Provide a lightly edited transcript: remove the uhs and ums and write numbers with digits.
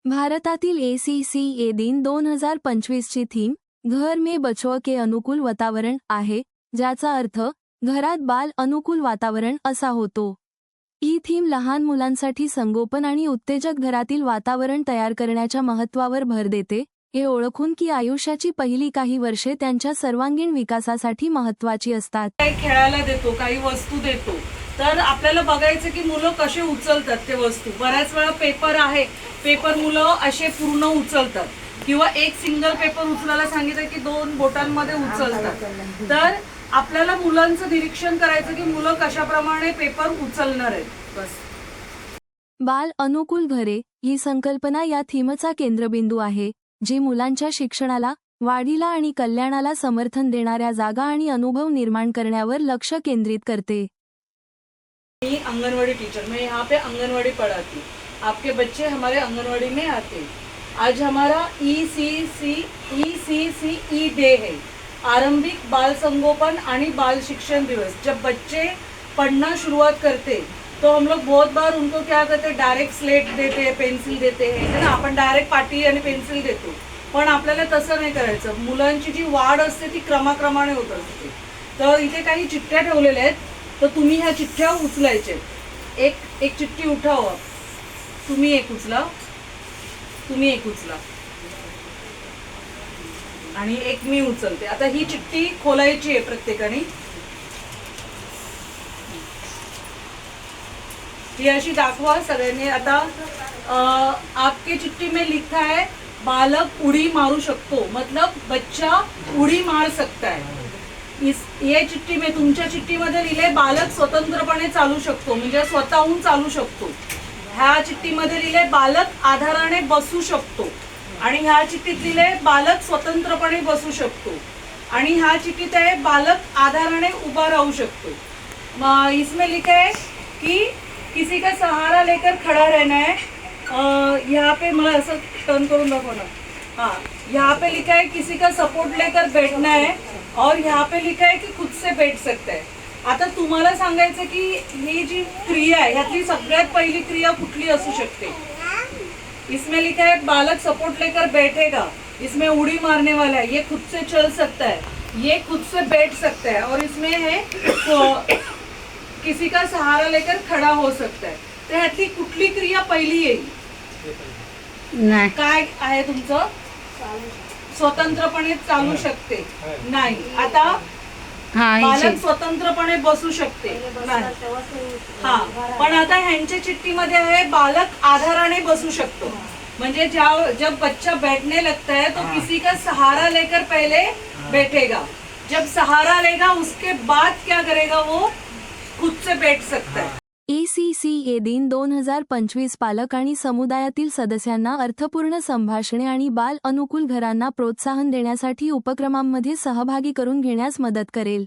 भारतातील ACCA दिन 2025 ची थीम घर में बच्चों के अनुकूल वातावरण आहे, ज्याचा अर्थ घरात बाल अनुकूल वातावरण असा होतो। ही थीम लहान मुलांसाठी संगोपन आणि उत्तेजक घरातील वातावरण तयार करण्याच्या महत्त्वावर भर देते, हे ओळखून की आयुष्याची पहिली काही वर्षे त्यांच्या सर्वांगीण विकासासाठी महत्त्वाची असतात। काही खेळायला देतो, काही वस्तू देतो, तर आपल्याला बघायचं की मुलं कसे उचलतात ते वस्तू। बऱ्याच वेळा पेपर आहे, पेपर मुलं असे पूर्ण उचलतात किंवा एक सिंगल पेपर उचलायला सांगितलं की 2 बोटांमध्ये उचलतात। तर आपल्याला मुलांचं निरीक्षण करायचं की मुलं कशाप्रमाणे पेपर उचलणार आहेत। बस बाल अनुकूल घरे ही संकल्पना या थीमचा केंद्रबिंदू आहे, जी मुलांच्या शिक्षणाला, वाढीला आणि कल्याणाला समर्थन देणाऱ्या जागा आणि अनुभव निर्माण करण्यावर लक्ष केंद्रित करते। मैं आंगनवाड़ी टीचर, मैं यहाँ पे आंगनवाड़ी पढ़ाती, आपके बच्चे हमारे आंगनवाड़ी में आते। आज हमारा ECCE डे है, आरंभिक बाल संगोपन आणि बाल शिक्षण दिवस। जब बच्चे पढ़ना शुरुआत करते तो हम लोग बहुत बार उनको क्या करते, डायरेक्ट स्लेट देते हैं, पेन्सिल देते हैं, है ना। आपण डायरेक्ट पाटी आणि पेन्सिल देतो, पण आपल्याला तसं नाही करायचं। मुलांची जी वाढ असते ती क्रमाक्रमाने होत असते। तर इथे काही चिठ्ठ्या ठेवलेल्या आहेत, तर तुम्ही ह्या चिठ्ठ्या उचलायचे। एक चिठ्ठी उठावा, तुम्ही एक उचला, तुम्ही एक उचला आणि एक मी उचलते। आता ही चिठ्ठी खोलायची आहे प्रत्येकाने। ही अशी दाखवा सगळ्यांनी। आता आपके चिठ्ठी में लिखा है बालक उड़ी मारू शकतो, मतलब बच्चा उड़ी मार सकता है। ये चिठ्ठी में, तुमच्या चिठ्ठीमध्ये लिहिले बालक स्वतंत्रपणे चालू शकतो, म्हणजे स्वतःहून चालू शकतो। ह्या चिठ्ठीमध्ये लिहिले बालक आधाराने बसू शकतो, आणि ह्या चिठ्ठीत लिहिले बालक स्वतंत्रपणे बसू शकतो, आणि ह्या चिठ्ठीत आहे बालक आधाराने उभा राहू शकतो। इसमें लिखा है कि किसी का सहारा लेकर खड़ा रहना है। यहाँ पे मला असं टर्न करून दाखव ना। हाँ, यहाँ पे लिखा है किसी का सपोर्ट लेकर बैठना है, और यहाँ पे लिखा है कि खुद से बैठ सकता है। आता तुम्हाला सांगायचं की ही जी क्रिया आहे ह्यातली सगळ्यात पहिली क्रिया कुठली असू शकते। इसमें लिखा है बालक सपोर्ट लेकर बैठेगा, इसमें उड़ी मारने वाला है, ये खुद से चल सकता है, ये खुद से बैठ सकता है, और इसमें है तो किसी का सहारा लेकर खड़ा हो सकता है। तर ह्यातली कुठली क्रिया पहिली येईल? नाही, काय आहे तुमचं? स्वतंत्रपणे चालू शकते नाही। आता बालक स्वतंत्रपणे बसू शकते नाही। हा, पण आता ह्यांच्या चिठ्ठीमध्ये आहे बालक आधाराने बसू शकतो, म्हणजे जब बच्चा बैठने लगता है तो किसी का सहारा लेकर पहले बैठेगा, जब सहारा लेगा उसके बाद क्या करेगा, वो खुद से बैठ सकता है। ACCA दिन 2025 पालक आणि समुदायातील सदस्यांना अर्थपूर्ण संभाषणे आणि बाल अनुकूल घरांना प्रोत्साहन देण्यासाठी उपक्रमांमध्ये सहभागी करून घेण्यास मदत करेल।